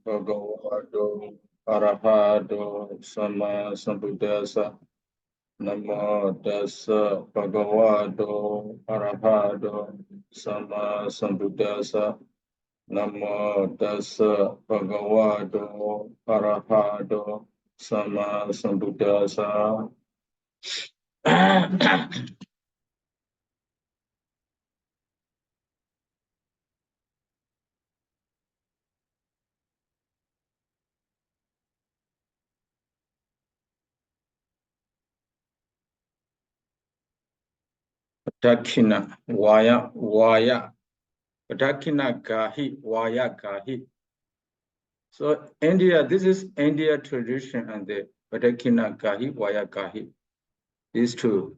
Bhagavato Arahato Sama Sambuddhassa. Namo Tassa Bhagavato Arahato Sama Sambuddhassa. Namo Tassa Bhagavato Arahato Sama Sambuddhassa. Dakina Vaya Dakina Gahi Vaya Gahi. So India, this is India tradition and the Dakina Gahi Vaya Gahi. These two.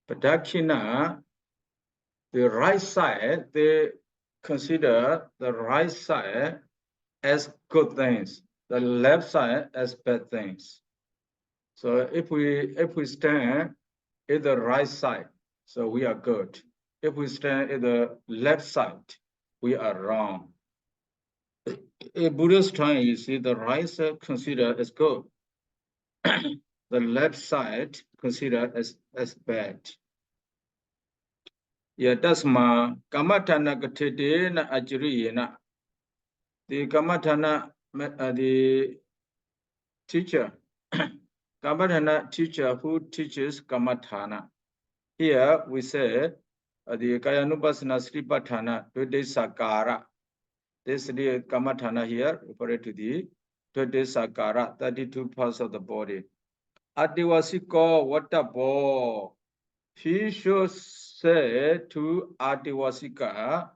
Padakina, the right side, they consider the right side as good things, the left side as bad things. So if we stand at the right side, so we are good. If we stand at the left side, we are wrong. In Buddhist time, you see the right side considered as good. The left side considered as bad. Yeah, that's my kamatana katedena ajriyena. The kamatana, the teacher, kamatana teacher who teaches kamatana. Here we say the kayanupasana satipaṭṭhāna sakara. This is the kamatana here referred to the sakara, 32 parts of the body. Adivasiko watabo. He should say to Adivasika,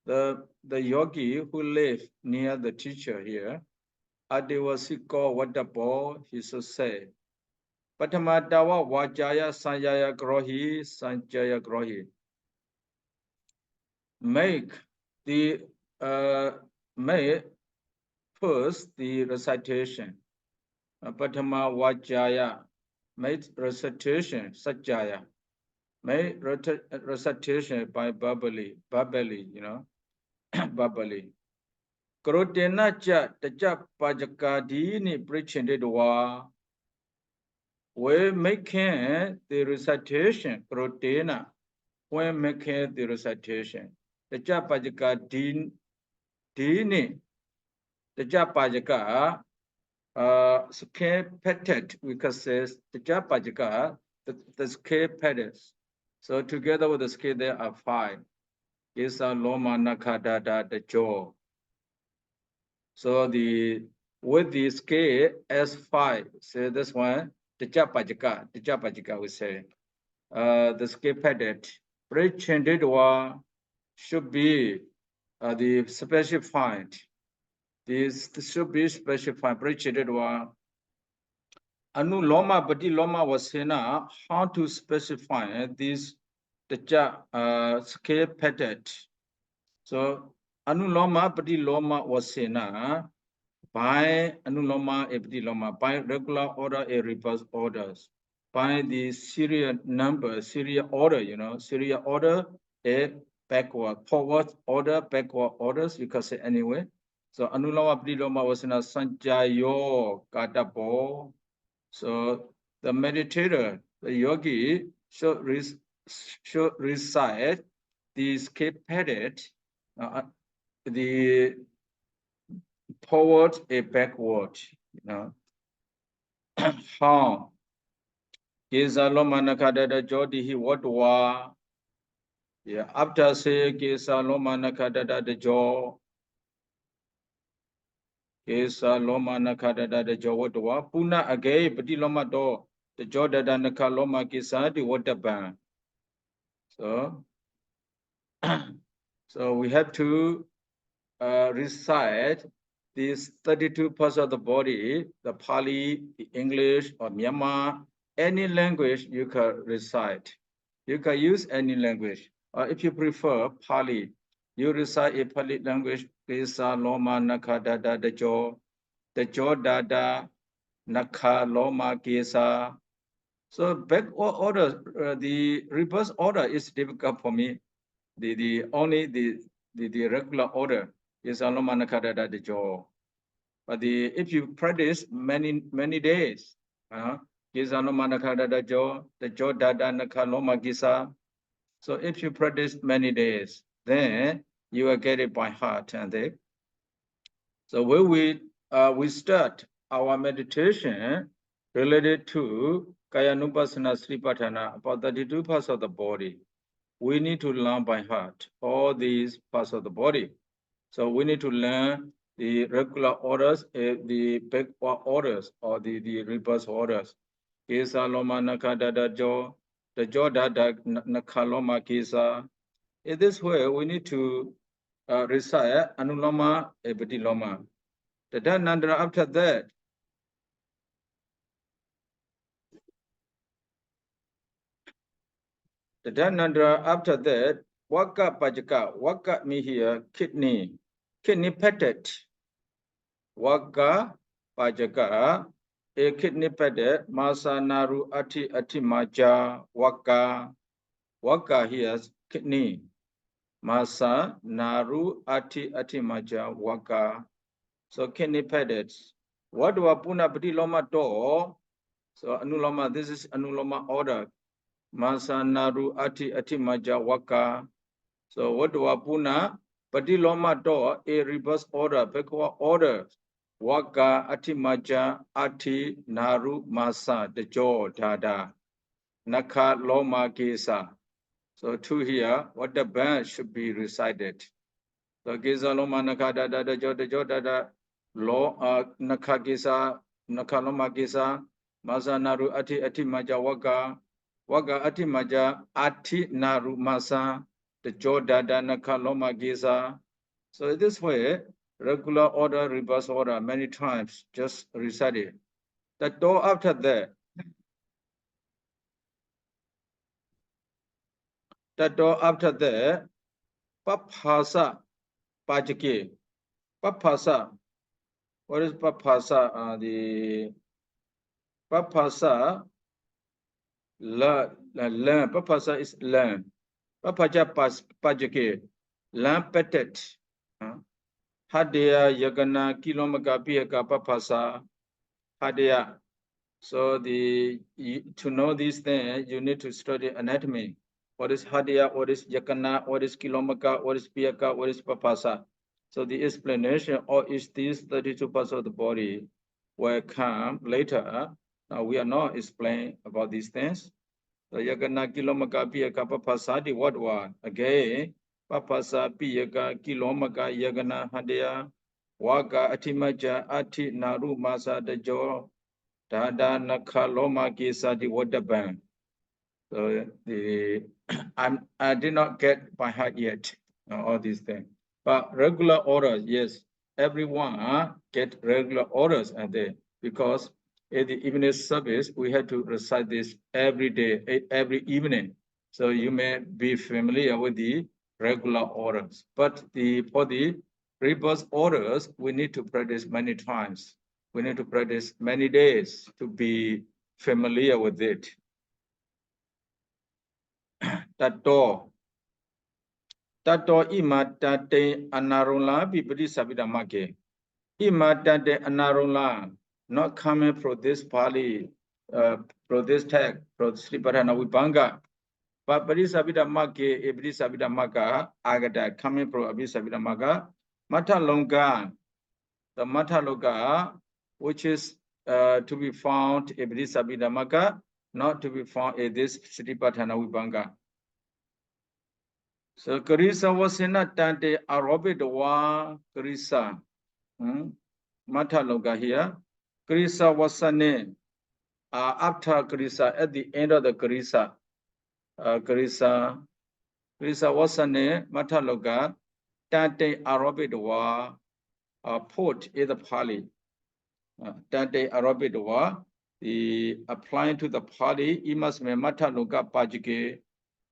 the yogi who live near the teacher here, Adivasiko watabo, he should say. Patamadawa Vajaya Sanjaya Grohi Sanjaya Grohi. Make first the recitation. Patama Vajaya, make recitation, Sajaya. Make recitation by Babali, you know, Babali. Krotena cha taja pajakadini prichendedwa. We making the recitation, Krotena, when making the recitation. Taja pajakadini, taja pajaka, scale petted, we can say taja pajaka, the scale petteds. So together with the scale, there are 5. Kesa loma nakadada the jaw. So with the scale S5, say this one, the japajika we say. The scale padded, pre-chanted one should be the specified. This should be specified, pre-chanted one. Anu loma badi loma was saying how to specify this the scale padded. So anuloma padiloma was sena by anuloma epidiloma by regular order a reverse orders by the serial number, serial order, you know, serial order a backward, forward order, backward orders, you can say anyway. So anuloma padiloma was in a sanjayo katabo. So the meditator, the yogi should recite the skip headed the forward a backward, you know. How is a lomanakada jodi he what wa? Yeah, after say kesa lomanakada the jaw. Kesa lomanakada the jaw what wa? Puna again, but the loma do the jaw that and the kaloma kesa the water ban. So so we have to recite these 32 parts of the body, the Pali, the English, or Myanmar, any language you can recite. You can use any language. If you prefer Pali, you recite a Pali language, Kesa, Loma, Naka, Dada, the jaw, Dada, Naka, Loma, Kesa. So back order, the reverse order is difficult for me. the only the regular order is alomanakadada the jaw. But if you practice many days, is alomanakadada jaw, the jaw dada nakaloma gisa. So if you practice many days, then you will get it by heart. And so when we start our meditation related to Kayanupassana Sripaṭṭhāna, about 32 parts of the body, we need to learn by heart all these parts of the body. So we need to learn the regular orders, the backward orders, or the reverse orders. Kesa loma nakadada jo, the jo dada nakaloma kesa. In this way, we need to recite anuloma epitiloma. The Dhanandra after that, Vaka Pajaka, Vaka me here, kidney padded. Vaka Pajaka, a kidney padded, Masa Naru Ati Maja, Vaka here, kidney. Masa Naru Ati Maja, Vaka. So kidney padded. What do Apuna Pati do? So Anuloma, this is Anuloma order. Masa Naru Ati Maja Waka. So what do Apuna? Padiloma do a reverse order, backward order. Waka Ati Maja Ati Naru Masa, the jaw dada. Naka Loma Gesa. So two here, what the band should be recited. So Gesa Loma Naka dada, the jaw dada. Lo Naka Gesa, Naka Loma Gesa. Masa Naru Ati Maja Waka. Waga ati maja ati naru masa, the jaw dada nakaloma giza. So this way, regular order, reverse order, many times, just recite it. The door after that, paphasa pajake. Paphasa. What is paphasa? The paphasa, learn. Paphasa is learn. Papaja pajake. Learn petet. Hadya yagana kilomaga piyaka papasa hadya. So to know these things, you need to study anatomy. What is hadya? What is yagana? What is kilomaga? What is piyaka? What is papasa? So the explanation of each these 32 parts of the body will come later. Now we are not explaining about these things. So yagana kilomaga piyaka papasa. The what one again? Papasa piyaka kilomaka yagana hadya waka atimaja ati naru masa dajo dada nakaloma kisa di wadaban. So I did not get by heart yet all these things. But regular orders, yes, everyone get regular orders at there because at the evening service we have to recite this every day, every evening. So you may be familiar with the regular orders. But for the reverse orders, we need to practice many times. We need to practice many days to be familiar with it. Tato imatate anarula bipati sabidamake. Imatate anarula, not coming from this Pali, from this text, from satipaṭṭhānavibhaṅgo. But Abhidhamma Piṭaka, Agata, coming from Abhidhamma, Matalonga, the Mataloga, which is to be found in Abhidhamma, not to be found in this satipaṭṭhānavibhaṅgo. So Karisa was in a tante Arobidwa Karisa. Mataloga here. Karisa was a name. After Karisa, at the end of the Karisa. Karisa was a name, Mataloga, Tante Arobidwa, port is the Pali. Tante Arobidwa, the applying to the Pali, imasme Mataloga Pajike,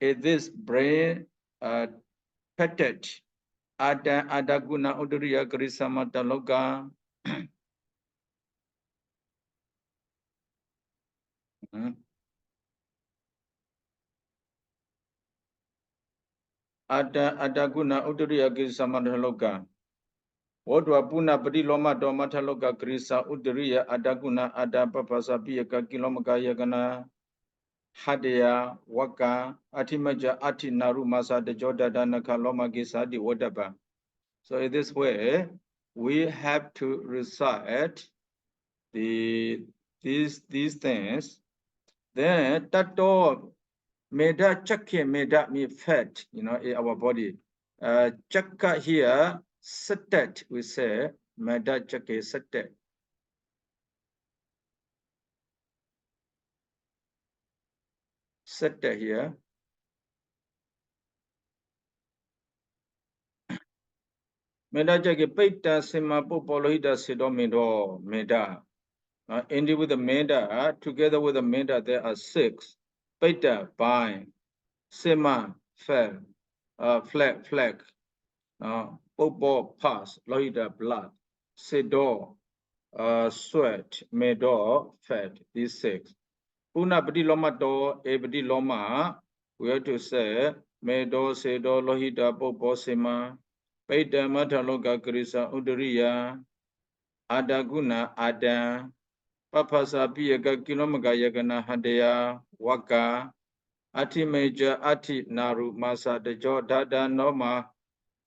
is this brain pettet, Adaguna Udriya Karisa Mataloga. Adaguna Udriya Girisa Madhaloka. Odwa Puna Padi Loma Domataloka Grisa Udriya Adaguna Ada Papasa Piaka Kilomaka Yagana Hadea Waka Atimaja Ati Naru Masa de Joda Danaka Loma Gisa di Wodaba. So in this way, we have to recite these things. Then Tato Meda Chakya Meda me fat, in our body. Chakka here, satet, we say, Meda Chakya satet. Satet here. Meda Chakya Paita Sima Popolohida Sidomido Meda. Indeed with the Meda, together with the Meda, there are 6. Paita, bind. Sima, fell. Flag. Popo, pass. Lohida, blood. Sido, sweat. Medo, fat. These 6. Puna Padi Loma Do, Ebadi Loma, we have to say, Medo, Sedo, Lohida, Popo, Sima. Paita, Mataloka, Grisa, Udriya. Adaguna, Ada. Papasa Piaka Kilomaka Yagana Hadea Waka Ati Major Ati Naru Masa de Jo Dada Noma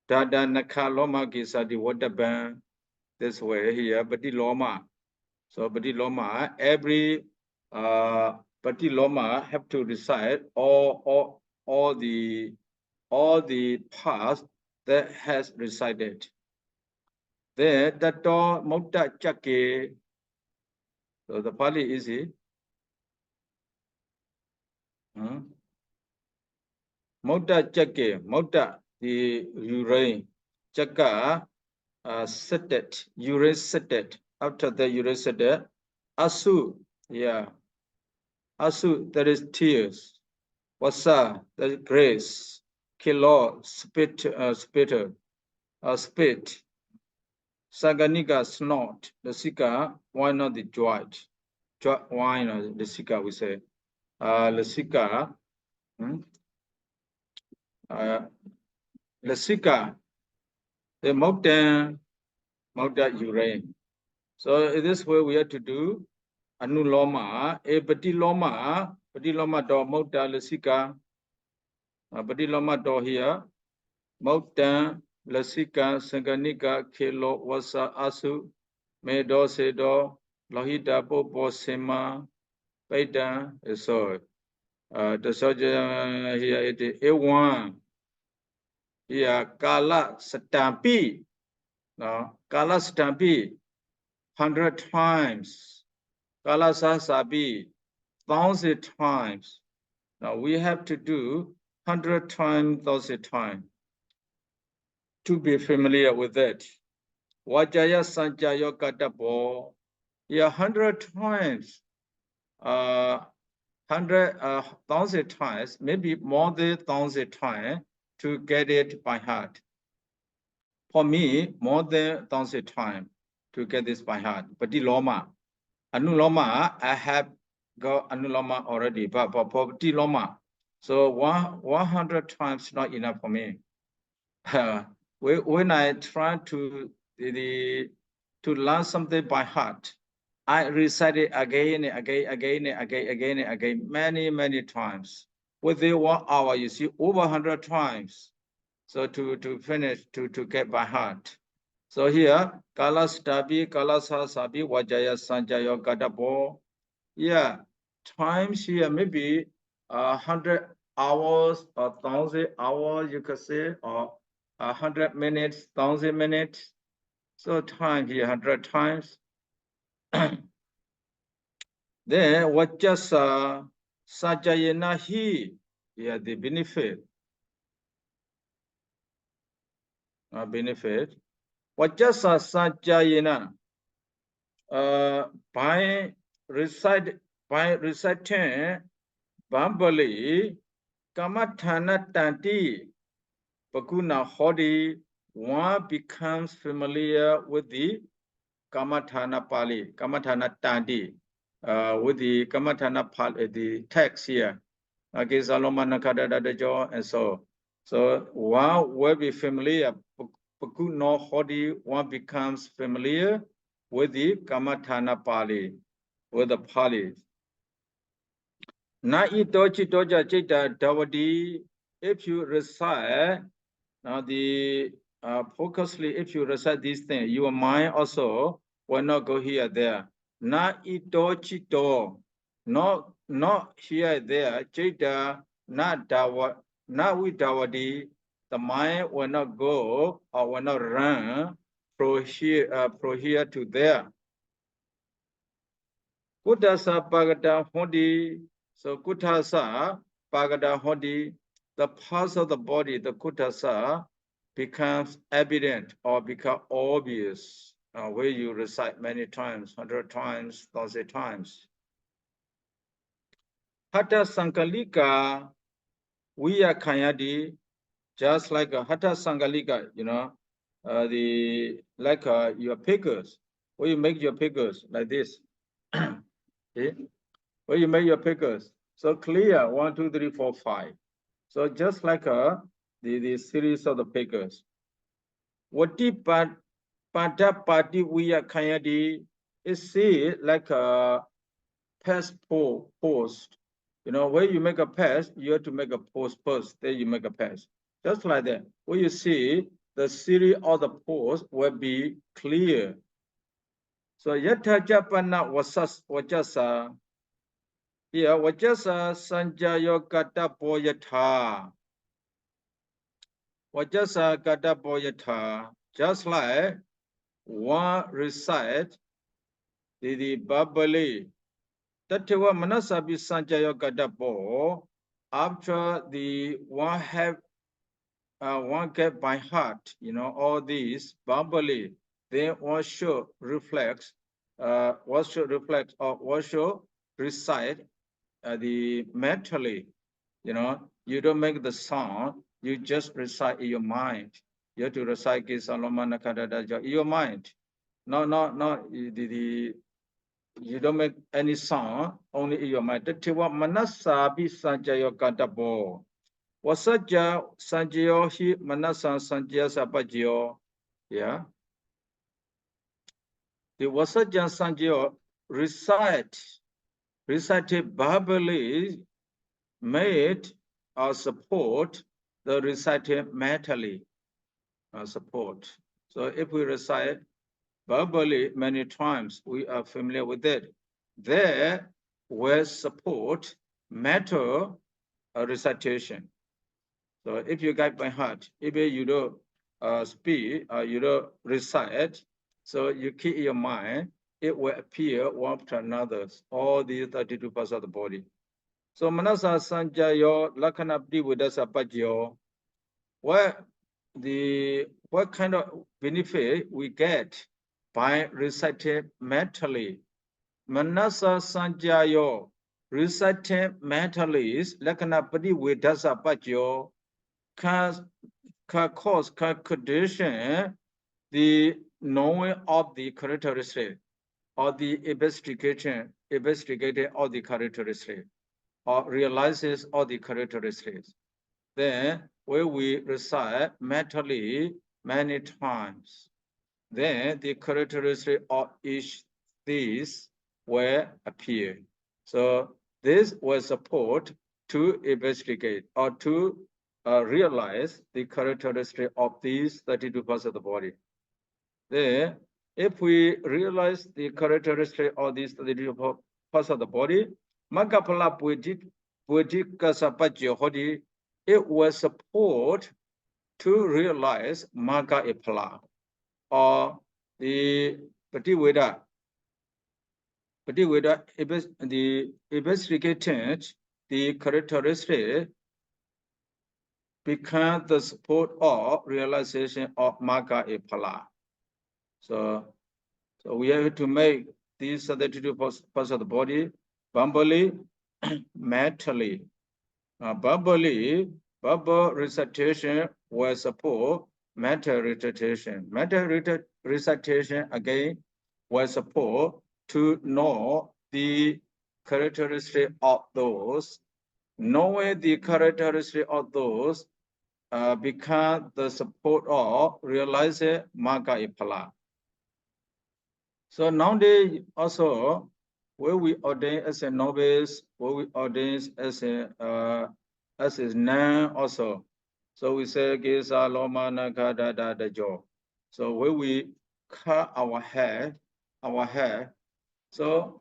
Dada Nakaloma Gisa di Wadaban. This way here, Badi Loma. So Badi Loma, every Badi Loma have to recite all the parts that has recited. There, Tato Mokta Chake. So the Pali is it? Mokta Chake, Mokta, the urine. Chaka, setet, urine setet. After the urine setet, Asu, yeah. Asu, that is tears. Wasa, that is grace. Kilo, spitter, spit. Saganika, snort. The sika, why not the joint? Why not the sika, we say. The sika, Lasika, the mountain urine. So in this way we have to do Anuloma, a Patiloma do Mota Lasika, Patiloma do here, Mota Lasika, Sanganika, Kilo, Wasa Asu, Medo Sedo, Lohita Popo Sema, Paida, so the soldier here it is A1. Here, Kala Satampi. Now, Kala Satampi, 100 times. Kala Sasabi, 1,000 times. Now, we have to do 100 times, 1,000 times to be familiar with that. Wajaya Sanjayo Katabo, yeah, 100 times. 1,000 times, maybe more than 1,000 times to get it by heart. For me, more than 1,000 times to get this by heart. But the Loma, Anuloma, I have got Anuloma already, but for the Loma, so 100 times not enough for me. When I try to learn something by heart, I recite it again and again, many times. Within 1 hour, you see, over 100 times. So to finish, to get by heart. So here, Kala Stabi, Kala Sabi, Wajaya Sanjayo Gadabo. Yeah, times here, maybe 100 hours or 1,000 hours, you could say, or 100 minutes, 1,000 minutes. So time here, 100 times. Then what just Sajayana he, yeah, the benefit. Benefit. What just Sajayana by reciting Bambali Kamathana Tanti Pakuna Hodi, one becomes familiar with the Kamathana Pali, Kamathana Tanti, with the Kamathana Pali, the text here. Saloma Nakada and so. So one will be familiar, no hodi, one becomes familiar with the Kamathana Pali, with the Pali. Na itochi toja chita dawadi, if you recite, now the focusly, if you recite these things, your mind also will not go here there. Na itochi to, not here there, chita, not dawa, not with dawadi, the mind will not go or will not run from here to there. Kutasa Pagada Hodi, so Kutasa Pagada Hodi, the parts of the body, the Kutasa, becomes evident or become obvious where you recite many times, 100 times, 1,000 times. Hatha Sankalika, we are Kanyadi, just like a Hatha Sankalika, you know, like your figures, where you make your figures like this. Okay? Where you make your figures. So clear, 1, 2, 3, 4, 5. So just like the series of the figures. Wati pada pati wiya kayadi is see like a past post. You know, where you make a pass, you have to make a post first, then you make a pass. Just like that. Where you see the series of the posts will be clear. So yatha japana wajasa. Here, Vajasa Sanjayo Gata Boyata. Vajasa Gata Boyata. Just like one recite the Babali. Tatewa Manasabi Sanjayo Gata Bo. After the one have one get by heart, you know, all these Babali, then one should reflect, or one should recite the mentally, you know, you don't make the sound, you just recite in your mind. You have to recite in your mind. No, you don't make any sound, only in your mind. Tatiwa manasa bi sanjayo kadabo. Wasaja sanjayo hi manasa sanjaya sapajayo. Yeah. The wasaja sanjayo recited verbally made or support the recited mentally support. So if we recite verbally many times, we are familiar with it. There will support mental recitation. So if you guide by heart, if you don't speak, you don't recite, so you keep in your mind, it will appear one after another, all these 32 parts of the body. So manasa sanjayo lakana vidasa pajyo. What kind of benefit we get by reciting mentally? Manasa sanjayo, reciting mentally is lakana vidasa pajyo, can cause, can condition the knowing of the characteristic or the investigating of the characteristic, or realizes all the characteristics. Then when we recite mentally many times, then the characteristic of each these will appear. So this will support to investigate or to realize the characteristic of these 32 parts of the body. Then if we realize the characteristic of these 32 parts of the body, Magapala Buddhika it will support to realize Magga Ipala or the Patiweda. The investigated the characteristic become the support of realization of Magga Ipala. So we have to make these 32 parts of the body verbally, mentally. Verbal recitation will support mental recitation. Mental recitation again will support to know the characteristic of those. Knowing the characteristic of those become the support of realizing Magga Phala. So nowadays also, where we ordain as a novice, where we ordain as a nun also. So we say Gesa Loma Naka da da da jo. So where we cut our hair, so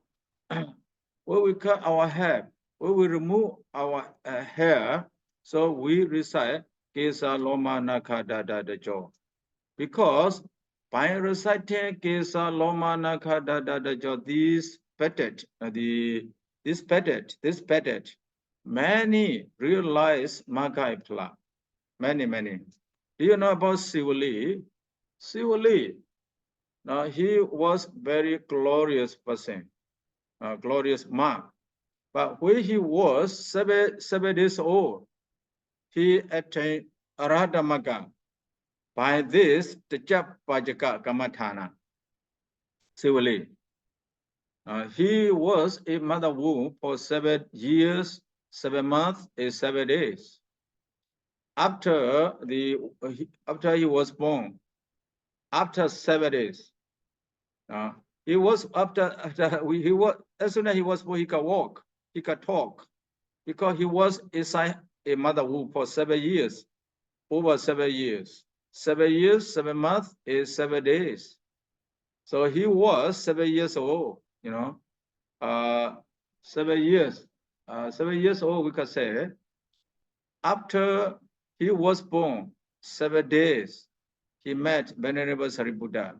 where we cut our hair, where we remove our hair, so we recite Gesa Loma Naka da da da jo. Because by reciting Kesa Loma Naka da da da jo, this petted, many realize Magga Phala. Many. Do you know about Sivali? Sivali, now he was very glorious person, glorious monk. But when he was 7 days old, he attained Arahata Magga. By this, the Satipaṭṭhānavibhaṅgo Kamathana, Sivali. He was a mother womb for 7 years, 7 months, and 7 days. After he was born, after 7 days, he was as soon as he was born, he could walk, he could talk, because he was inside a mother womb for 7 years, over 7 years. 7 years, 7 months is 7 days. So he was 7 years old, 7 years. 7 years old, we could say. After he was born, 7 days, he met Venerable Sariputra.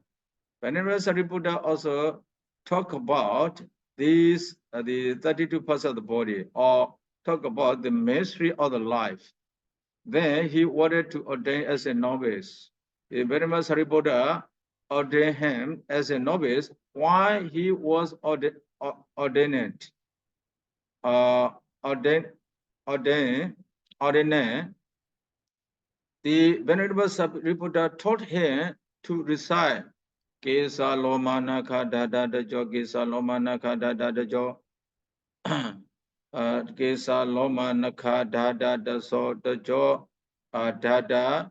Venerable Sariputra also talk about these, the 32 parts of the body, or talk about the mystery of the life. Then he wanted to ordain as a novice. The Venerable Sariputra ordained him as a novice. Why he was ordained? The Venerable Sariputra taught him to recite Kesa Loma Naka da da da jo, Kesa Loma Naka da da da jo. Kesa Loma Naka da da da so da jo, da da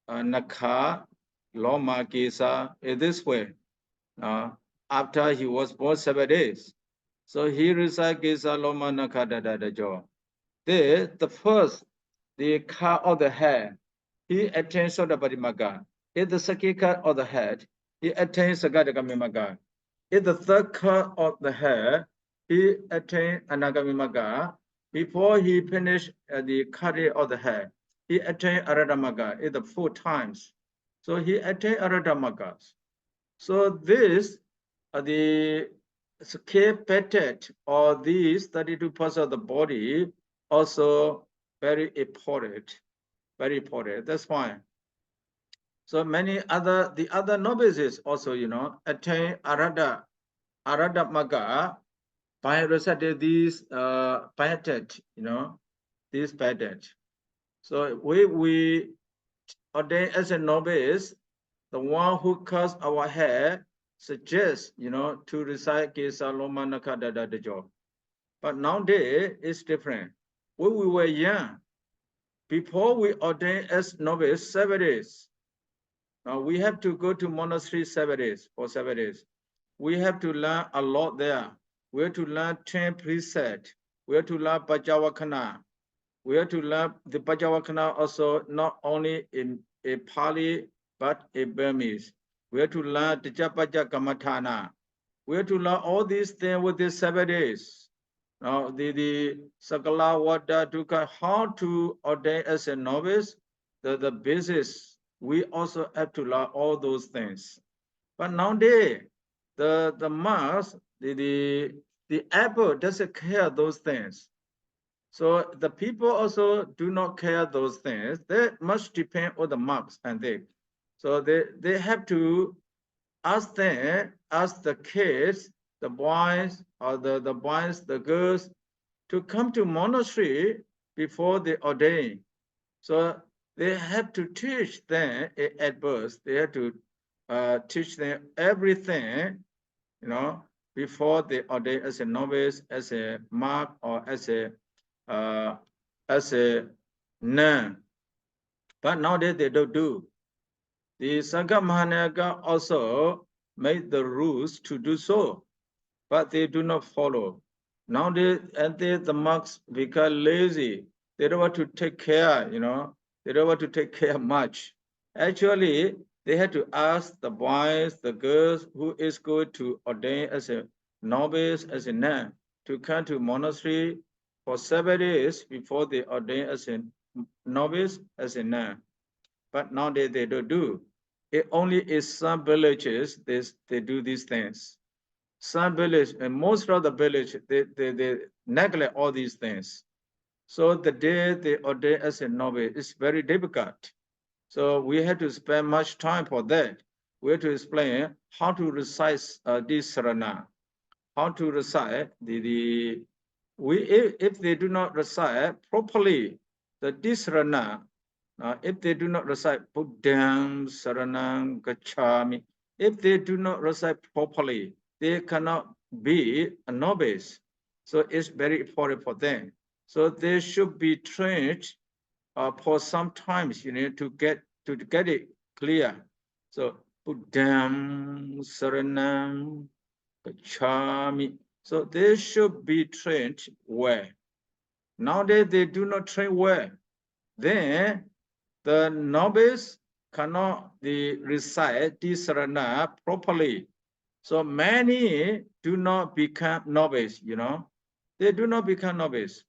Naka Loma Kesa, in this way. After he was born 7 days. So he recited Kesa Loma Naka da da da jo. The first, the cut of the hair, he attained Sotapadimagga. In the second cut of the head, he attained Sagadagamimaga. In the third cut of the hair, he attained Anagamimaga. Before he finished the cutting of the hair, he attained Aradamaga in the 4 times. So he attained Aradamagas. So this, the satipaṭṭhānavibhaṅgo, or these 32 parts of the body, also very important. Very important. That's why. So many the other novices also, attain Arahata Magga by reciting these patent, these patent. So we ordain as a novice, the one who cuts our hair suggests, to recite Kesa Loma Naka da da da jo. But nowadays it's different. When we were young, before we ordain as novice 7 days, we have to go to monastery 7 days, for 7 days. We have to learn a lot there. We have to learn 10 precepts. We have to learn Pajavakkhana. We have to learn the Pajavakkhana also not only in a Pali, but in Burmese. We have to learn Tejapajja Kamathana. We have to learn all these things within 7 days. Now, the Sakala Vada Dukkha, how to ordain as a novice, the basis, we also have to learn all those things. But nowadays, the monks, the apple doesn't care those things. So the people also do not care those things. They must depend on the monks and they. So they have to ask the kids, the boys, or the boys, the girls, to come to monastery before they ordain. So they have to teach them at birth. They have to teach them everything, before they ordain as a novice, as a monk, or as a nun. But nowadays they don't do. The Sangha Mahanaga also made the rules to do so, but they do not follow. Nowadays, the monks become lazy. They don't want to take care, They don't want to take care much. Actually, they had to ask the boys, the girls, who is going to ordain as a novice, as a nun, to come to monastery for 7 days before they ordain as a novice, as a nun. But nowadays they don't do. It only is some villages they do these things. Some village and most of the village they neglect all these things. So the day they ordain as a novice is very difficult. So we had to spend much time for that. We had to explain how to recite this sarana, how to recite if they do not recite properly the disarana, if they do not recite Buddham Saranam Gacchami, if they do not recite properly, they cannot be a novice. So it's very important for them. So they should be trained for some times, to get it clear. So Buddham Saranam Gacchami. So they should be trained well. Nowadays they do not train well. Then the novice cannot recite Tisarana properly. So many do not become novice, They do not become novice.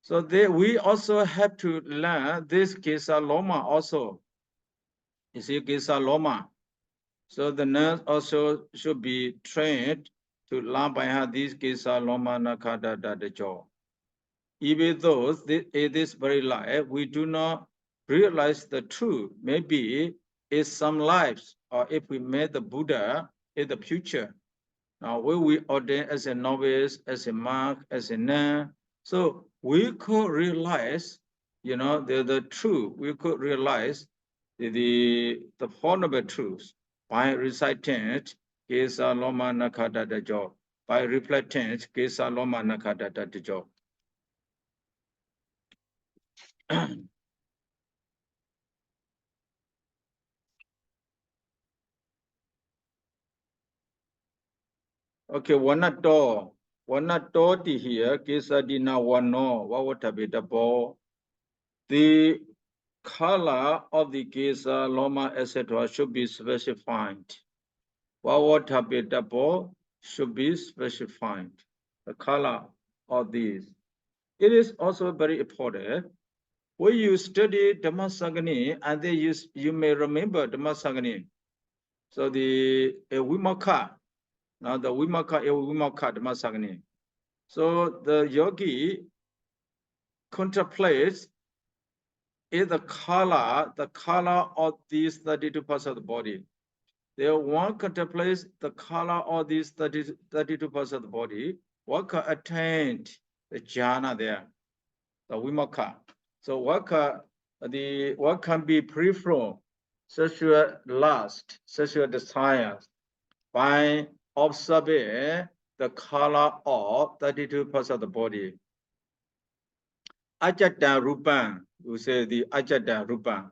So we also have to learn this Kesa Loma also. You see, Kesa Loma. So the nurse also should be trained to learn by her this Kesa Loma Nakada Dajo. Even though it is very life, we do not realize the truth. Maybe in some lives, or if we met the Buddha in the future. Now, when we ordain as a novice, as a monk, as a nun, so we could realize, the truth. We could realize the fundamental truths by reciting it, Kesa Loma Nakada Dajo, by reflecting it, Kesa Loma Nakada Dajo. Okay, wanato here, Kesadina wano, wawatabitabo. The color of the Kesa, Loma, etc. should be specified. Wawatabitabo should be specified. The color of these. It is also very important. When you study Dhammasagani, and then you may remember Dhammasagani. So the Vibhaṅga. Now the Vibhaṅga Dhammasagani. So the yogi contemplates is the color of these 32 parts of the body. The one contemplates the color of these 32 parts of the body. One can attain the jhana there, the Vibhaṅga. So what can be free from sexual lust, sexual desires by observing the color of 32 parts of the body. Ajata Rupan, we say the Ajata Rupan.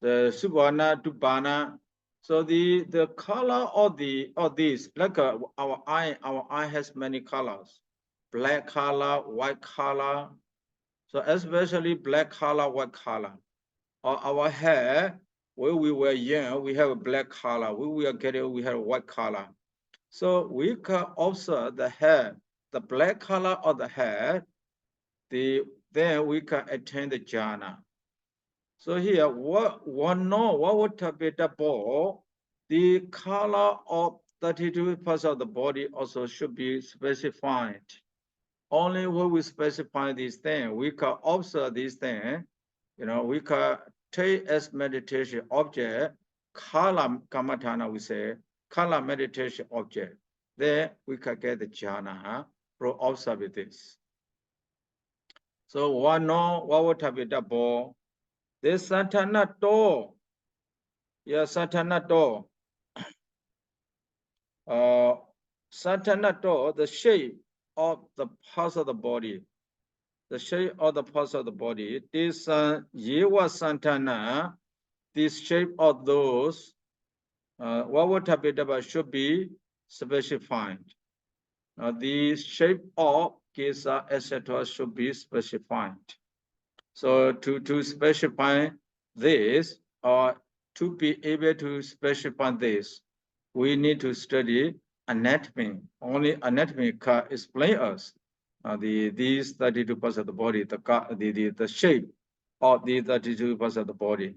The Subhana Dupana. So the color of these, like our eye has many colors. Black color, white color. So especially black color, white color. Or our hair, when we were young, we have a black color. When we are getting, we have a white color. So we can observe the hair, the black color of the hair, then we can attain the jhana. So here, what would be the ball? The color of 32 parts of the body also should be specified. Only when we specify these things, we can observe these things, we can take as meditation object, kala kamatana, we say, kala meditation object. Then we can get the jhana from observing this. So what would be the ball? This satanato, satanato. Satanato, the shape of the parts of the body. the shape of the parts of the body. This Yewa Santana, this shape of those Vibhaṅgapāḷi should be specified. The shape of Kesa, etc. should be specified. So to specify this, or to be able to specify this, we need to study anatomy. Only anatomy can explain us these 32 parts of the body, the shape of the 32 parts of the body.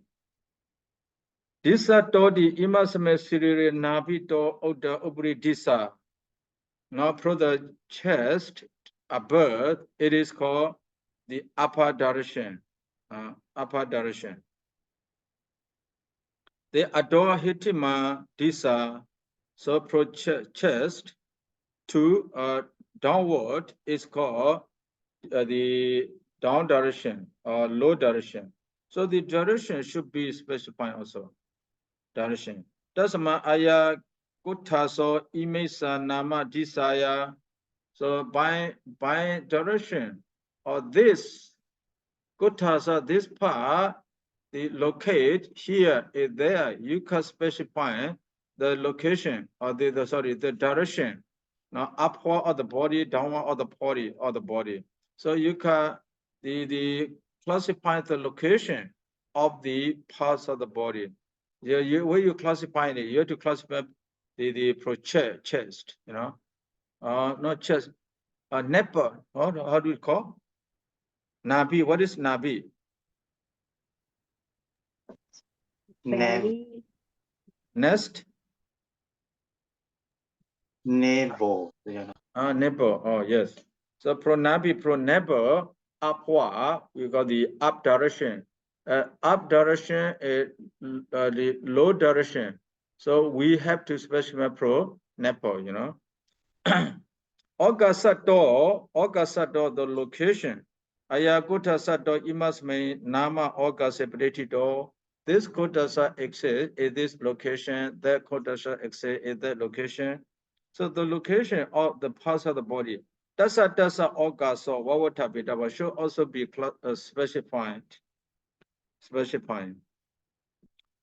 Disa todi imasame sirire nabito oda ubri disa. Now from the chest above, it is called the upper direction. Upper direction. The adore hitima disa, so from chest to downward is called the down direction or low direction. So the direction should be specified also. Direction. Dasama aya kutaso imesa nama disaya. So by direction or this kutasa, this part, the locate here is there. You can specify the location or the direction. Now upward of the body, downward of the body. So you can the classify the location of the parts of the body. When you classify it, you have to classify the chest, you know, not chest, nipple. How do you call? Nabi. What is nabi? Belly. Nest. Navel. Nipple. Oh yes. So pro navel upward. We got the up direction. Up direction is the low direction. So we have to specify pro nipple. You know. Ogasato, the location. Ayakuta sato imasme nama ogasepretito. This kotasa exists in this location, that kotasa exists in that location. So the location of the parts of the body, dasa ogaso vibhaṅgapāḷi should also be specified.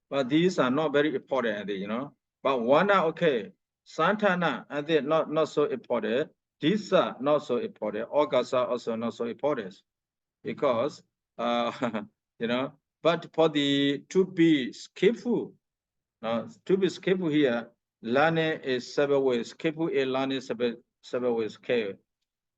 But these are not very important, you know. But one are okay. Santana, and they not so important. These are not so important. August are also not so important because you know. But for the to be skillful here, learning is 7 ways. Skillful is learning 7 ways. Okay.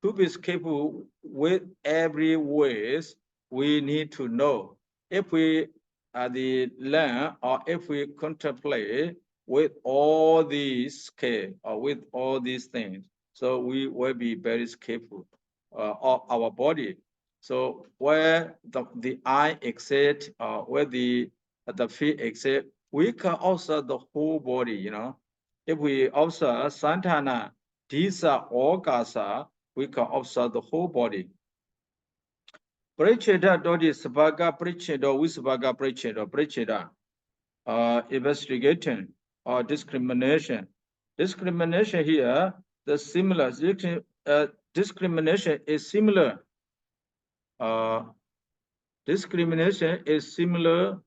To be skillful with every ways, we need to know. If we learn or if we contemplate with all these care or with all these things, so we will be very skillful of our body. So where the eye exit, where the feet exit, we can observe the whole body, you know. If we observe Santana, Disa, or Gasa, we can observe the whole body. Precheda dodi sabaga precheda wisbaga precheda investigating or discrimination. Discrimination here, the similar discrimination is similar. Discrimination is similar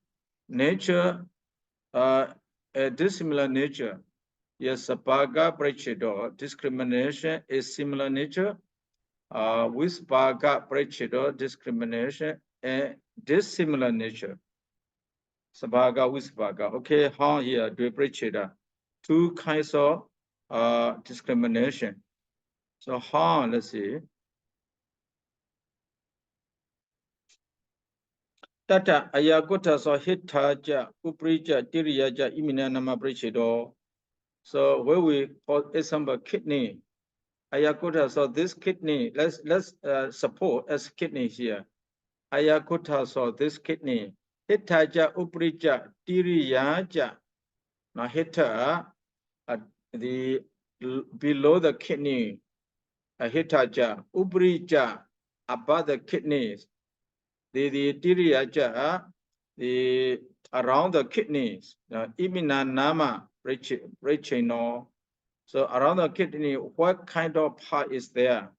nature, dissimilar nature. Yes, sabaga precheda discrimination is similar nature. Vibhaṅga prejudice, discrimination, and dissimilar nature. Sabhaga, Vibhaṅga. Okay, how here do prejudice? 2 kinds of discrimination. So how, let's see. Tata ayagota so hitaja, uprija, diriyaja, iminanama prejudice. So where we, for example, kidney. Ayakuta, so this kidney, let's support as kidney here. Ayakuta, so this kidney. Hitaja uprija tiriyaja. Now hita, the below the kidney. Hitaja uprija, above the kidneys. The tiriyaja, the around the kidneys. Imina nama rechino. So around the kidney, what kind of part is there?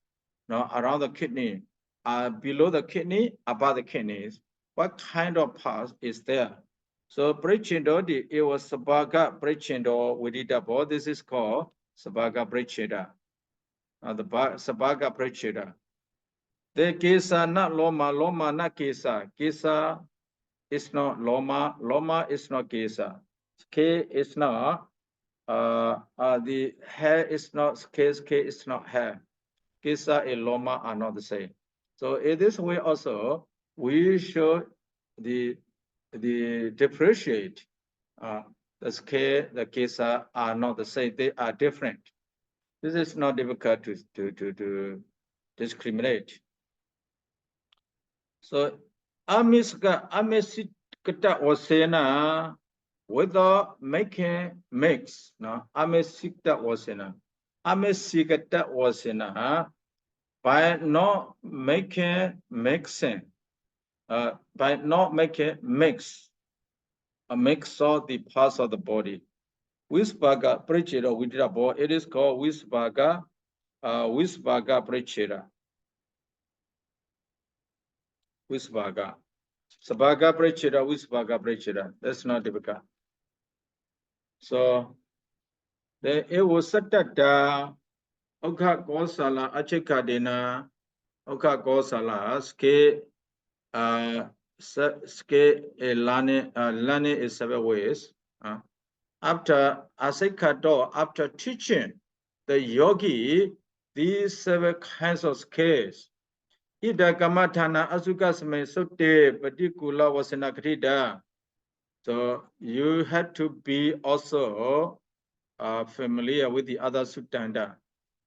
Now around the kidney. below the kidney, above the kidneys. What kind of parts is there? So Prachindra, it was Sabhaga Prachindra Vididabha. This is called Sabhaga Prachindra. The Sabhaga Prachindra. The Kesa not Loma, Loma not Kesa. Kesa is not Loma, Loma is not Kesa. K is not, the hair is not K is not hair. Kesa and Loma are not the same. So in this way also, we should the differentiate the scale, the Kesa are not the same, they are different. This is not difficult to discriminate. So amisikata wasena without making mix. No, amisikata wasena. Amisikata wasena by not making mixing, by not making a mix of the parts of the body. Vibhaṅga Piṭaka, we did about it is called Vibhaṅga Piṭaka. Vibhaṅga. Sabhaga Piṭaka, Vibhaṅga Piṭaka. That's not difficult. So then it was Satata Okha Kosala Achikadina Okha Kosala Ske Lani is 7 ways. After Asekado, after teaching the yogi these 7 kinds of scales, Ida Kamatana Asukasme Sote Patikula Wasena Krida. So you had to be also familiar with the other suttanta.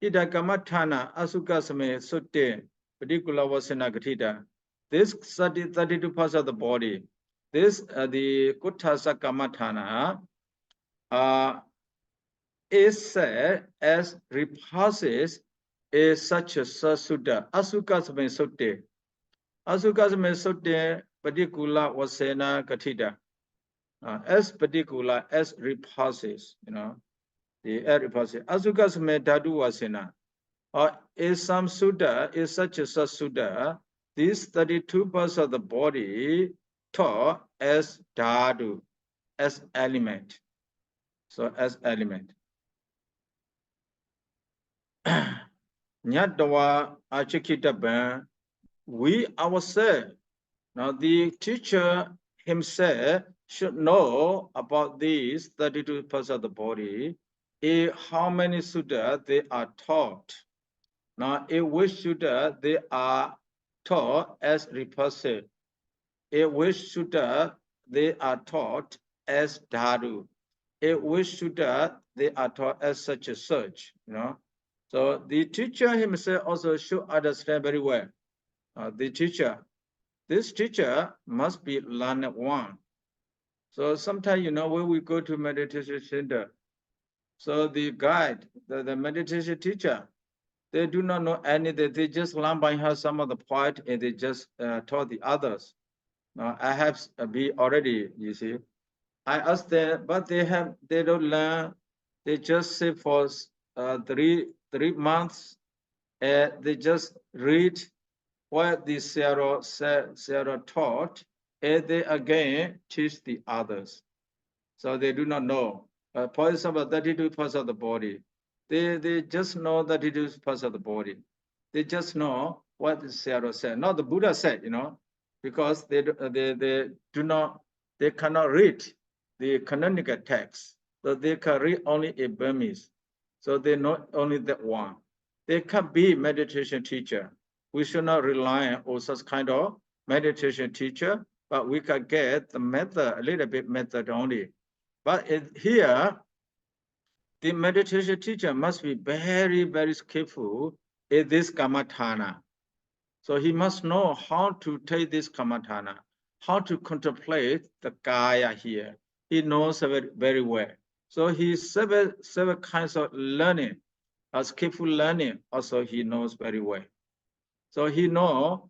Ida Kamatana Asukasme Sote Patikula Wasena Krida. This 32 parts of the body, this the Kuttasa Kamatana is said as repasses is such a sutta. Asukasme Sote. Asukasme Sote Patikula Wasena Katita. As particular as repasses, the repasses. Asukasme Dadu Wasena. Is some sutta, is such a sutta. These 32 parts of the body taught as dhatu, as element. So as element. Nyatwa Achikitaban, we ourselves, now the teacher himself should know about these 32 parts of the body, how many sutta they are taught. Now, in which sutta they are taught as repulsive, in which sutta they are taught as dhatu, in which sutta they are taught as such a such, So the teacher himself also should understand very well. This teacher must be learned one. So sometimes, when we go to meditation center, so the guide, the meditation teacher, they do not know anything. They just learn by heart some of the point and they just taught the others. Now I have be already, you see. I asked them, but they don't learn. They just say for 3 months, and they just read what the Sarah taught, and they again teach the others. So they do not know. For example, 32 parts of the body. They just know 32 parts of the body. They just know what the Sarah said. Not the Buddha said, because they cannot read the canonical text. So they can read only in Burmese. So they know only that one. They can be meditation teacher. We should not rely on such kind of meditation teacher, but we can get the method, a little bit method only. But here, the meditation teacher must be very, very skillful in this Kamathana. So he must know how to take this Kamathana, how to contemplate the Kaya here. He knows very, very well. So he's several kinds of learning, skillful learning, also he knows very well. So he knows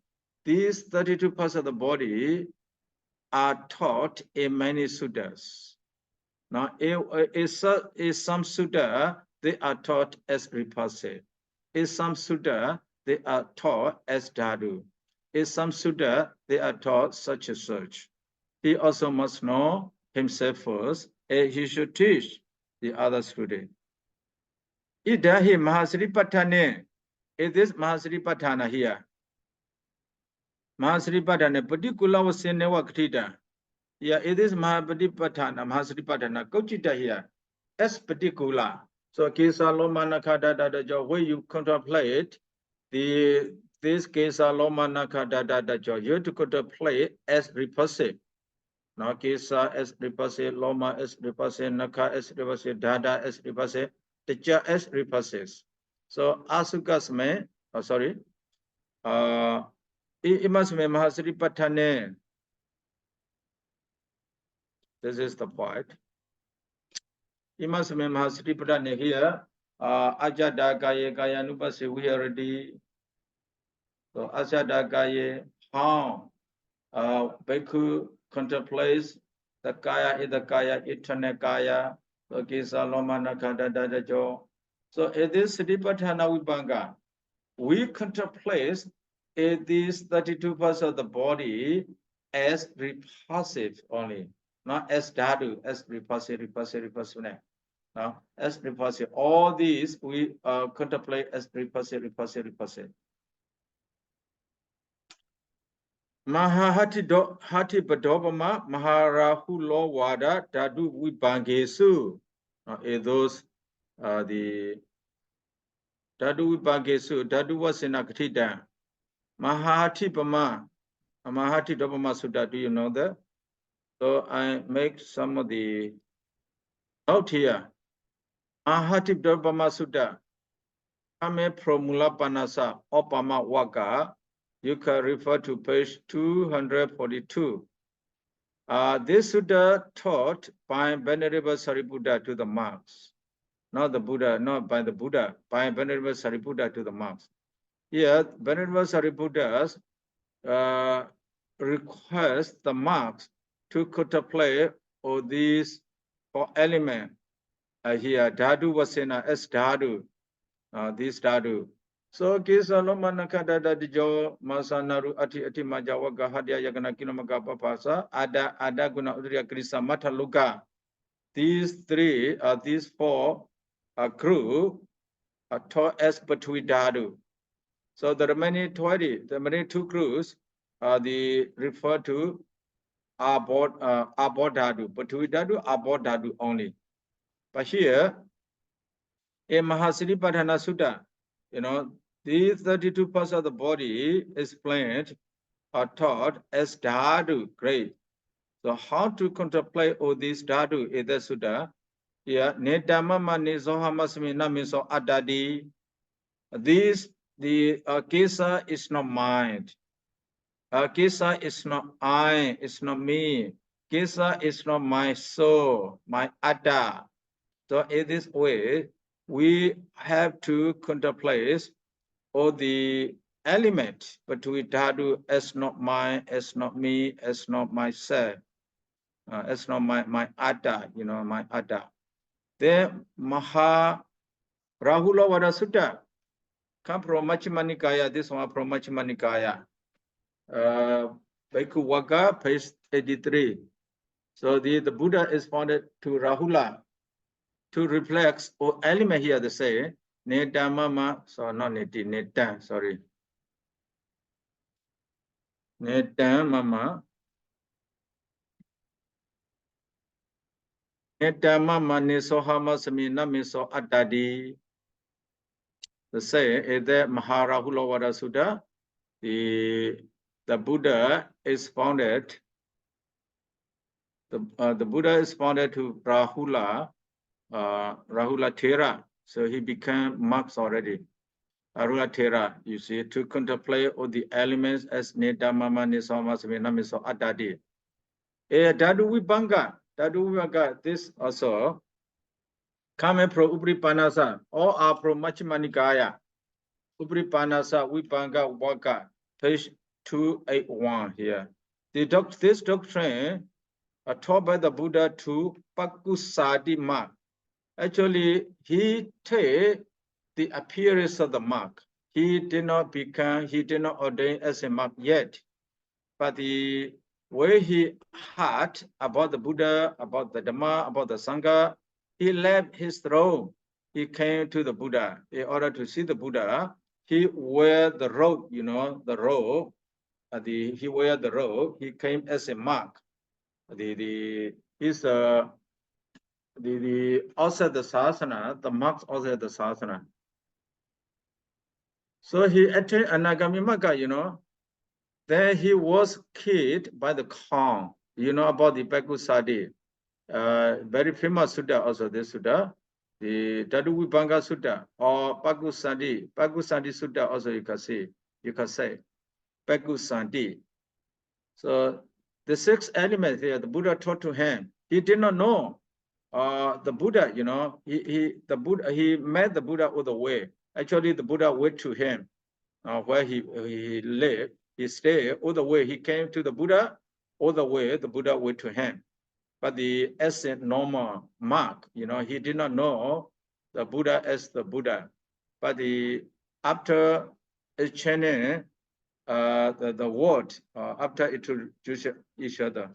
these 32 parts of the body are taught in many suttas. Now, is some sutta, they are taught as repulsive. In some sutta, they are taught as dhatu. is some sutta, they are taught such and such. He also must know himself first, and he should teach the other student. Idahi Mahasripaṭṭhāne. It is Mahasripaṭṭhāna here. Mahasripaṭṭhāna, particular was Senewa Krita. Yeah, it is Mahasripaṭṭhāna, Mahasripaṭṭhāna, Kochita here. As particular. So Kesa Lomanakada, where you contemplate this Kesa Lomanakada, you have to contemplate as repulsive. Now Kesa as repulsive, Loma as repulsive, Naka as repulsive, Dada as repulsive, Teacher as repulsive. So Asukasme, it must be Mahasripaṭṭhāne. This is the point. It must be Mahasripaṭṭhāne here. Ajada Gaye Gayanupasi, we already. So Ajada Gaye, how Bhikkhu contemplates the Kaya, eternal Kaya, so Kisa Lomana Kada Dadajo. So in this Satipaṭṭhāna Vibhaṅga, we contemplate these 32 parts of the body as repulsive only, not as dhatu, as repulsive. No, as repulsive. All these we contemplate as repulsive. Mahahati Padopama Maharahulo Wada Dadu Vibhaṅgesu. Those are the Dadu Vibhaṅgesu. Dadu was in Akatida. Mahahati Pama. Mahahati Dopama Sutta. Do you know that? So I make some of the note here. Mahahati Dopama Sutta. Ame Promula Panasa Opama Waka. You can refer to page 242. This Sutta taught by Venerable Sariputta to the monks. Not the Buddha, not by the Buddha, by Venerable Sariputta to the monks. Here, Venerable Sariputta requests the monks to contemplate all these four elements. Here, Dhatu Vasena, as Dhatu, this Dhatu. So Kisa Lomanakada Dijo Masanaru Ati Majawaka Hadia Yagana Kinomaka Papasa, Ada Guna Udria Krisa Mataluka. These four crew are taught as Patui Dhatu. So the remaining 2 crews are referred to Abod Dhatu, Patui Dhatu, Abod Dhatu only. But here, in Mahasripaṭṭhāna Sutta, these 32 parts of the body explained are taught as dhatu. Great. So how to contemplate all these dhatu in the Sutta? Here, Nedamama Nizohamasmi Namiso Adadi. The Kesa is not mind. Kesa is not I, it's not me. Kesa is not my soul, my Ada. So in this way, we have to contemplate all the elements, but we dhatu as not mine, as not me, as not myself, as not my Ada, my Ada. Then Maha Rahula Vada Sutta come from Majjhima Nikaya, this one from Majjhima Nikaya. Bhikkhu Vagga, page 83. So the Buddha is founded to Rahula to reflect or element here they say Neta Mama, so not Neti, Neta, sorry. Neta Mama. Neta Mama Nisohama Samina Miso Adadi. The say is that Maharahula Vada Sutta, the Buddha is founded. The Buddha is founded to Rahula Thera. So he became monks already. Rahula Thera, you see, to contemplate all the elements as Neta Mama Nisoma Samina Miso Adadi. Dhatu Vibhaṅga, this also coming from Upripanasa, all are from Majjhima Nikaya. Upripanasa Vibhaṅga Vagga, page 281 here. This doctrine taught by the Buddha to Pakkusati monk. Actually, he takes the appearance of the monk. he did not ordain as a monk yet. But the way he heard about the Buddha, about the Dhamma, about the Sangha, he left his throne. He came to the Buddha. In order to see the Buddha, he wear the robe, the robe. He wear the robe. He came as a monk. He's the outside the sasana, the monks outside the sasana. So he attained Anagami Magga, Then he was killed by the Khan. You know about the Pakusadi. Very famous Sutta also, this Sutta. The Dadu Vibhaṅga Sutta or Pakusadi. Pakusadi Sutta also you can say. Pakusadi. So the 6 elements here, the Buddha taught to him. He did not know the Buddha, he met the Buddha all the way. Actually, the Buddha went to him where he lived. He stayed all the way. He came to the Buddha all the way. The Buddha went to him. But as a normal monk, he did not know the Buddha as the Buddha. But after exchanging the word, after introduce each other,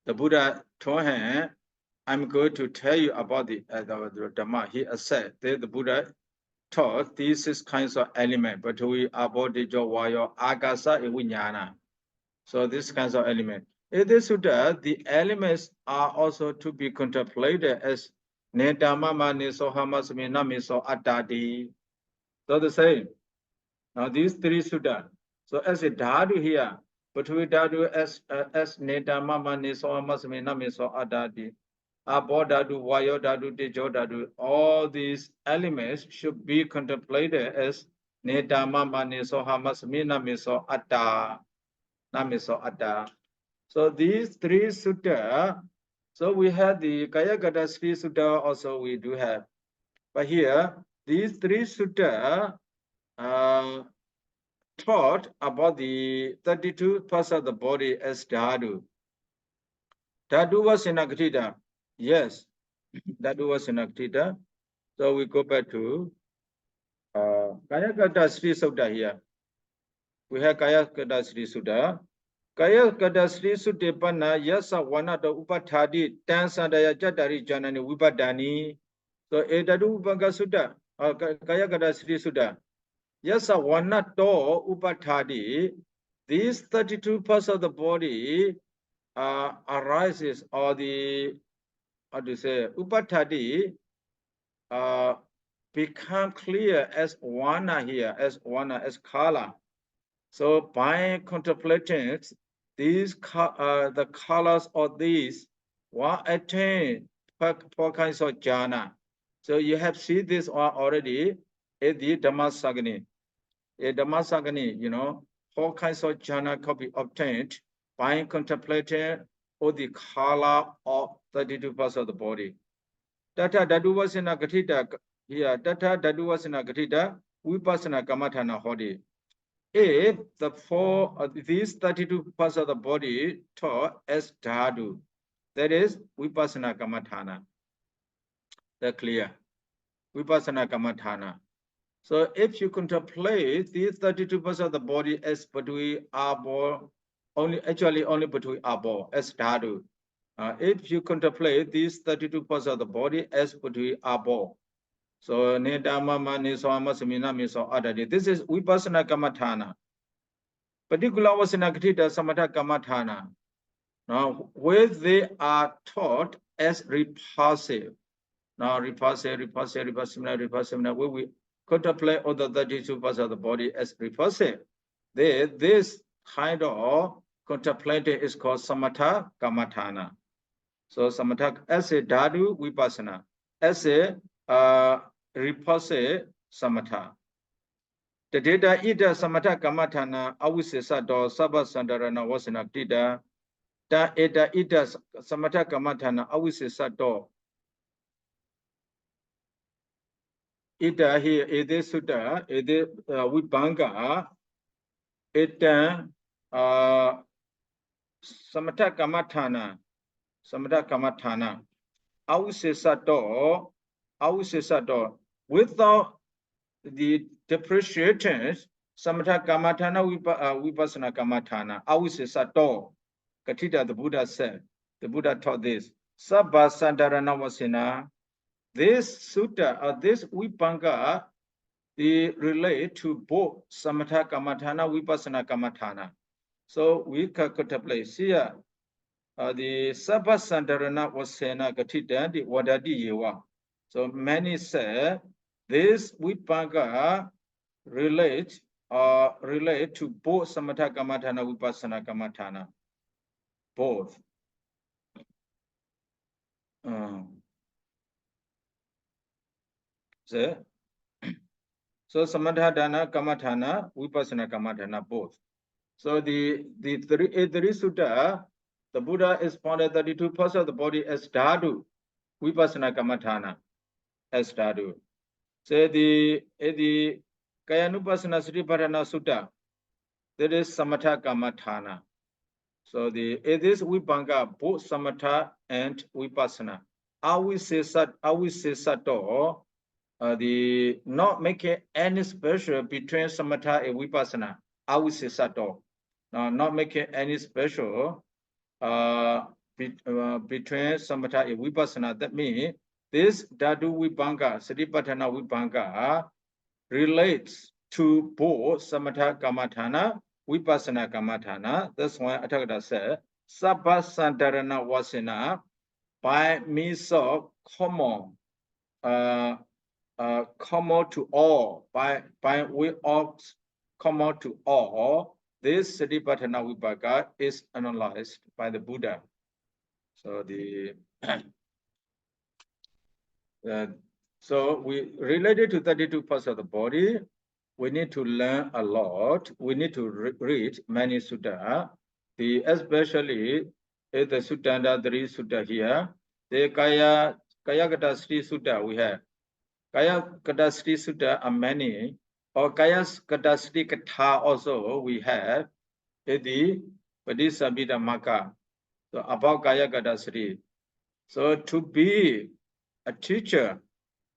the Buddha told him, I'm going to tell you about the Dhamma. He said that the Buddha taught these 6 kinds of elements, but we abodhijo vayo agasa viññāna. So these kinds of elements. In this sutta, the elements are also to be contemplated as nedamama nisohamasmi namiso attadi. So the same. Now these 3 sutta. So as a dhatu here, but we dhatu as nedamama nisohamasmi namiso attadi. Abodhatu, Vayodhatu, Tejodhatu, all these elements should be contemplated as Nedama Maniso Hamasmi Namiso Atta. Namiso Atta. So these 3 sutta, so we have the Kayagata Sri Sutta also we do have. But here, these 3 sutta taught about the 32 parts of the body as dhatu. Dhatu was in Agritha. Yes, that was in Aktita. So we go back to Kayakata Sri Sutta here. We have Kayakata Sri Sutta. Kayakata Sri Sutta Panna Yasa Wanata Upatadi Tansandaya Jatari Janani Vibhadani. So Edadu Vibhaṅga Sutta, Kayakata Sri Sutta. Yasa Wanato Upatadi. These 32 parts of the body arises or the upatadi become clear as wana here, as color. So by contemplating these, the colors of these, one attain 4 kinds of jhana. So you have seen this one already in the Dhammasagani. In Dhammasagani, 4 kinds of jhana can be obtained by contemplating all the color of 32 parts of the body. Tata Daduvasana Gatita here, Tata Daduvasana Gatita, Vipassana Kamathana Hodi. If these 32 parts of the body taught as dhatu, that is Vipassana Kamathana. That's clear. Vipassana Kamathana. So if you contemplate these 32 parts of the body as Patui Abo, only Patui Abo as dhatu. If you contemplate these 32 parts of the body as Patui Abo, so Nedama Maniso Amasamina Miso Adadi, this is Vipassana Kamathana. Particular Vasana Gatita Samatha Kamathana. Now, where they are taught as repulsive. Now, repulsive, where we contemplate all the 32 parts of the body as repulsive. This kind of contemplating is called Samatha Kamathana. So Samatha as a dhatu Vipassana, as a repulsive Samatha. The data ida Samatha Kamathana awisesa do Sabha Sandarana Vasana Ktita. Da ida Samatha Kamathana awisesa do. Ida here, Ede Sutta, Ede Vibhaṅga, Eda Samatha Kamathana, Awisesa do, without the depreciating samatha kamathana vipassana kamathana. Avisesato. Katita, the Buddha said. The Buddha taught this. Sabba sandarana vasina. This sutta or this vibhaṅga, they relate to both samatha kamathana, vipassana kamathana. So we could place here the sabba sandarana vasena katita the wadadi yewa. So many say this vibhaṅga relate to both samatha kamathana, vipassana kamathana. Both. So samatha dana kamathana, vipassana kamathana, both. So the three sutta, the Buddha expounded 32% of the body as dhatu, vipassana kamathana, as dhatu. So the kayanupassana satipaṭṭhāna sutta, that is samatha kamathana. So it is vibhaṅga, both samatha and vipassana. Avisesato, the not making any special between samatha and vipassana. Avisesato, not making any special between samatha and vipassana. That means this dhatu vibhaṅga, satipaṭṭhāna vibhaṅga, relates to both samatha kamathana, vipassana kamathana. That's why Athagata said, sabba sandarana vasena, by means of common to all, by way of common to all, this satipaṭṭhāna vibhaṅga is analyzed by the Buddha. So so we related to 32 parts of the body. We need to learn a lot. We need to read many sutta. Especially the suttanta 3 sutta here. The kaya gata sri sutta we have. Kaya gata sri sutta are many. Or kaya gata sri katha also we have. The Abhidhamma. So about kaya gata sri. So to be a teacher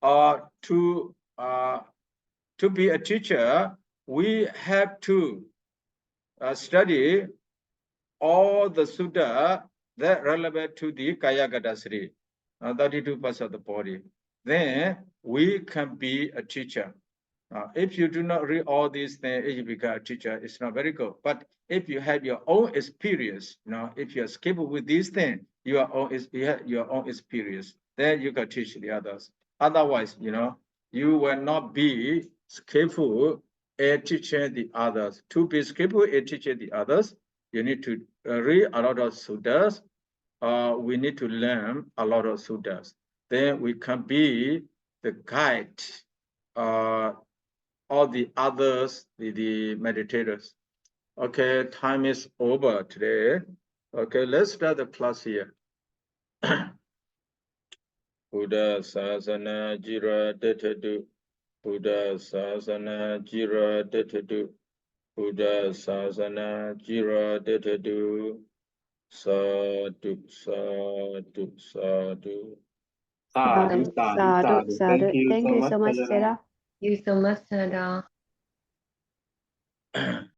or to be a teacher, we have to study all the sutta that relevant to the kaya gata sri, 32 parts of the body. Then we can be a teacher. If you do not read all these things, if you become a teacher, it's not very good. But if you have your own experience, if you are skillful with these things, you have your own experience, then you can teach the others. Otherwise, you will not be skillful at teaching the others. To be skillful at teaching the others, you need to read a lot of suttas. We need to learn a lot of suttas. Then we can be the guide. All the others, the meditators. Okay, time is over today. Okay, let's start the class here. Buddha Sasana Jira Detadu. Buddha Sasana Jira Detadu. Buddha Sasana Jira Detadu. Sadhu, sadhu, sadhu. Sadhu, sadhu, sadhu. Thank you so much, Sarah. Thank you so much, Sayadaw.